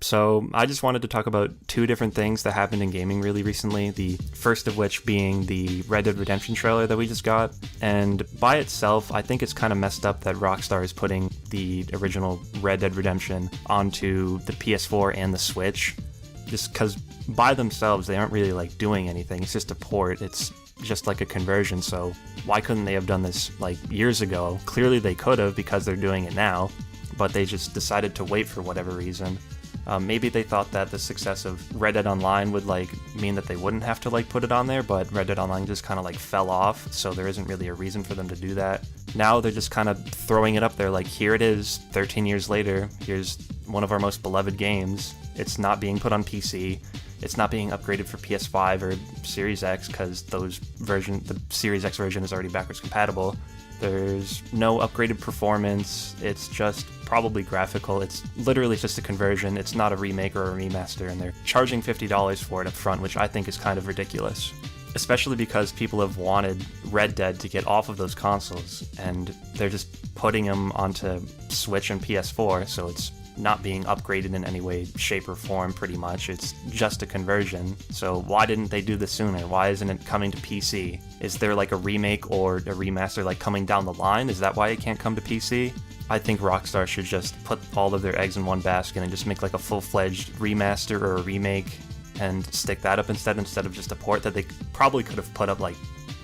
So I just wanted to talk about two different things that happened in gaming really recently. The first of which being the Red Dead Redemption trailer that we just got. And by itself, I think it's kind of messed up that Rockstar is putting the original Red Dead Redemption onto the PS4 and the Switch. Just because by themselves, they aren't really like doing anything. It's just a port. It's just like a conversion. So why couldn't they have done this like years ago? Clearly they could have because they're doing it now, but they just decided to wait for whatever reason. Maybe they thought that the success of Red Dead Online would like mean that they wouldn't have to like put it on there, but Red Dead Online just kind of like fell off, so there isn't really a reason for them to do that. Now they're just kind of throwing it up there like, here it is, 13 years later, here's one of our most beloved games. It's not being put on PC. It's not being upgraded for PS5 or Series X because the Series X version is already backwards compatible. There's no upgraded performance. It's just probably graphical. It's literally just a conversion. It's not a remake or a remaster, and they're charging $50 for it up front, which I think is kind of ridiculous. Especially because people have wanted Red Dead to get off of those consoles, and they're just putting them onto Switch and PS4, so it's not being upgraded in any way, shape, or form, pretty much. It's just a conversion. So why didn't they do this sooner? Why isn't it coming to PC? Is there like a remake or a remaster like coming down the line? Is that why it can't come to PC? I think Rockstar should just put all of their eggs in one basket and just make like a full-fledged remaster or a remake and stick that up instead of just a port that they probably could have put up like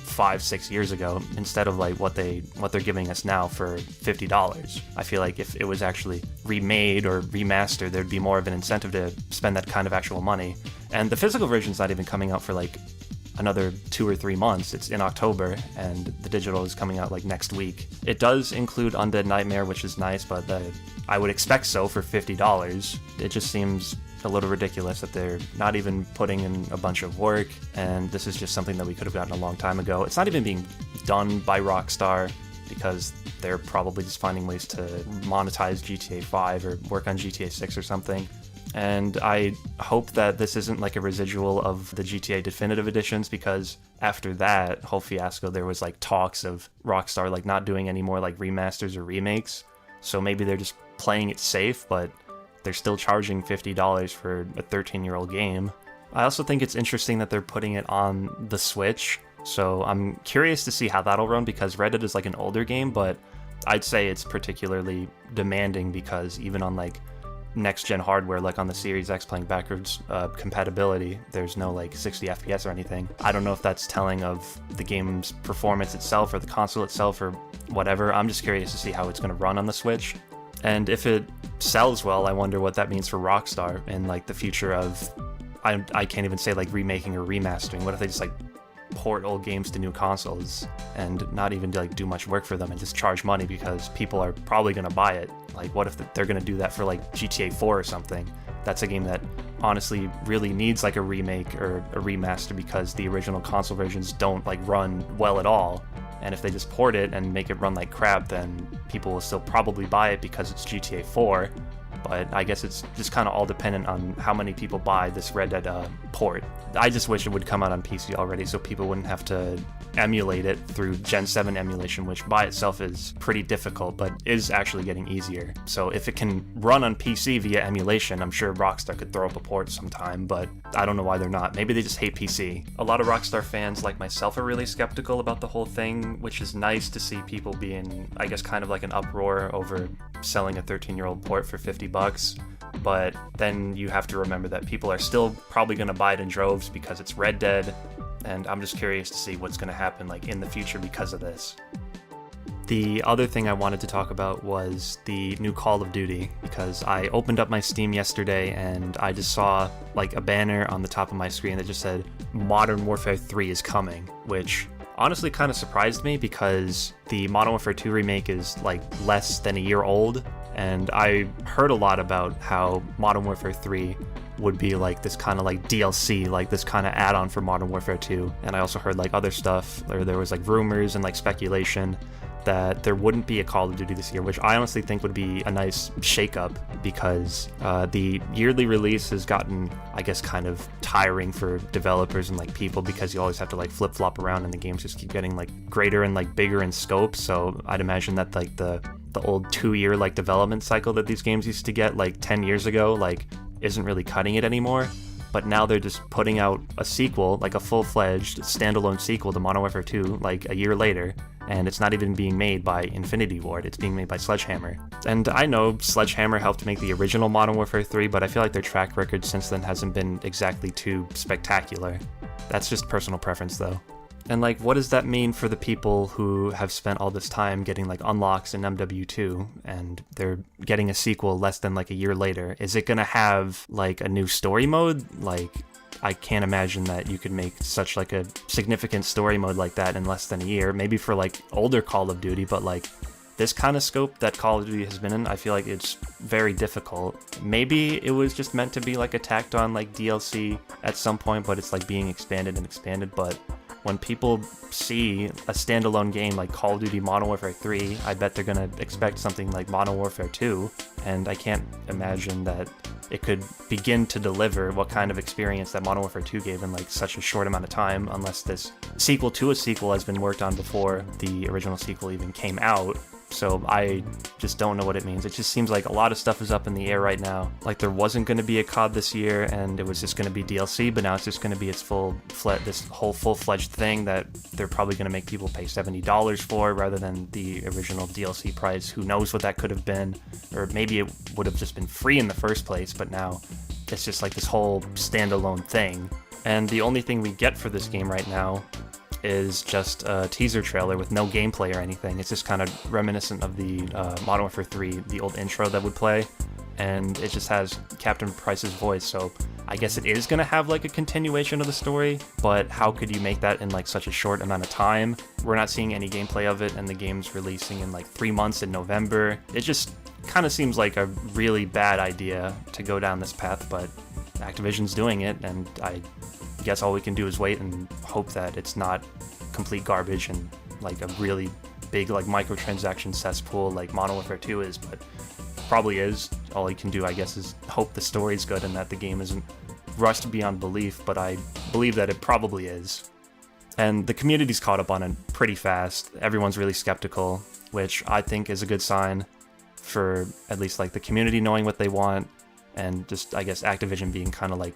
5-6 years ago instead of like what they're giving us now for $50. I feel like if it was actually remade or remastered, there'd be more of an incentive to spend that kind of actual money. And the physical version's not even coming out for like another 2 or 3 months. It's in October, and the digital is coming out like next week. It does include Undead Nightmare, which is nice, but I would expect so for $50. It just seems a little ridiculous that they're not even putting in a bunch of work, and this is just something that we could have gotten a long time ago. It's not even being done by Rockstar because they're probably just finding ways to monetize GTA 5 or work on GTA 6 or something. And I hope that this isn't like a residual of the GTA Definitive Editions, because after that whole fiasco, there was like talks of Rockstar like not doing any more like remasters or remakes. So maybe they're just playing it safe, but they're still charging $50 for a 13-year-old game. I also think it's interesting that they're putting it on the Switch, so I'm curious to see how that'll run, because Red Dead is like an older game, but I'd say it's particularly demanding because even on like next-gen hardware, like on the Series X playing backwards compatibility, there's no like 60 FPS or anything. I don't know if that's telling of the game's performance itself or the console itself or whatever. I'm just curious to see how it's going to run on the Switch. And if it sells well, I wonder what that means for Rockstar and like the future of, I can't even say like remaking or remastering. What if they just like port old games to new consoles and not even like do much work for them and just charge money because people are probably going to buy it? Like what if they're going to do that for like GTA 4 or something? That's a game that honestly really needs like a remake or a remaster because the original console versions don't like run well at all. And if they just port it and make it run like crap, then people will still probably buy it because it's GTA 4. But I guess it's just kind of all dependent on how many people buy this Red Dead port. I just wish it would come out on PC already so people wouldn't have to emulate it through Gen 7 emulation, which by itself is pretty difficult, but is actually getting easier. So if it can run on PC via emulation, I'm sure Rockstar could throw up a port sometime, but I don't know why they're not. Maybe they just hate PC. A lot of Rockstar fans like myself are really skeptical about the whole thing, which is nice to see people being, I guess, kind of like an uproar over selling a 13-year-old port for $50. But then you have to remember that people are still probably going to buy it in droves because it's Red Dead, and I'm just curious to see what's going to happen like in the future because of this. The other thing I wanted to talk about was the new Call of Duty, because I opened up my Steam yesterday and I just saw like a banner on the top of my screen that just said Modern Warfare 3 is coming, which honestly kind of surprised me because the Modern Warfare 2 remake is like less than a year old, and I heard a lot about how Modern Warfare 3 would be like this kind of like DLC, like this kind of add-on for Modern Warfare 2. And I also heard like other stuff, or there was like rumors and like speculation that there wouldn't be a Call of Duty this year, which I honestly think would be a nice shakeup because the yearly release has gotten, I guess, kind of tiring for developers and like people because you always have to like flip-flop around and the games just keep getting like greater and like bigger in scope. So I'd imagine that like the old 2-year like development cycle that these games used to get like 10 years ago, like isn't really cutting it anymore. But now they're just putting out a sequel, like a full-fledged standalone sequel to Modern Warfare 2, like a year later, and it's not even being made by Infinity Ward, it's being made by Sledgehammer. And I know Sledgehammer helped make the original Modern Warfare 3, but I feel like their track record since then hasn't been exactly too spectacular. That's just personal preference though. And like, what does that mean for the people who have spent all this time getting like unlocks in MW2 and they're getting a sequel less than like a year later? Is it gonna have like a new story mode? Like, I can't imagine that you could make such like a significant story mode like that in less than a year. Maybe for like older Call of Duty, but like this kind of scope that Call of Duty has been in, I feel like it's very difficult. Maybe it was just meant to be like a tacked on like DLC at some point, but it's like being expanded and expanded. But when people see a standalone game like Call of Duty Modern Warfare 3, I bet they're gonna expect something like Modern Warfare 2, and I can't imagine that it could begin to deliver what kind of experience that Modern Warfare 2 gave in like such a short amount of time, unless this sequel to a sequel has been worked on before the original sequel even came out. So I just don't know what it means. It just seems like a lot of stuff is up in the air right now. Like there wasn't going to be a COD this year and it was just going to be DLC, but now it's just going to be its this whole full-fledged thing that they're probably going to make people pay $70 for rather than the original DLC price. Who knows what that could have been, or maybe it would have just been free in the first place, but now it's just like this whole standalone thing. And the only thing we get for this game right now is just a teaser trailer with no gameplay or anything. It's just kind of reminiscent of the Modern Warfare 3, the old intro that would play, and it just has Captain Price's voice, so I guess it is gonna have like a continuation of the story, but how could you make that in like such a short amount of time? We're not seeing any gameplay of it, and the game's releasing in like 3 months in November. It just kind of seems like a really bad idea to go down this path, but Activision's doing it, and I guess all we can do is wait and hope that it's not complete garbage and like a really big like microtransaction cesspool like Modern Warfare 2 is, but probably is. All you can do, I guess, is hope the story's good and that the game isn't rushed beyond belief, but I believe that it probably is. And the community's caught up on it pretty fast. Everyone's really skeptical, which I think is a good sign for at least like the community knowing what they want, and just, I guess, Activision being kind of like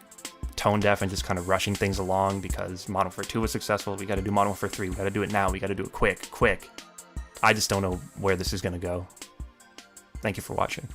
tone deaf and just kind of rushing things along because Modern Warfare 2 was successful. We got to do Modern Warfare 3. We got to do it now. We got to do it quick. I just don't know where this is going to go. Thank you for watching.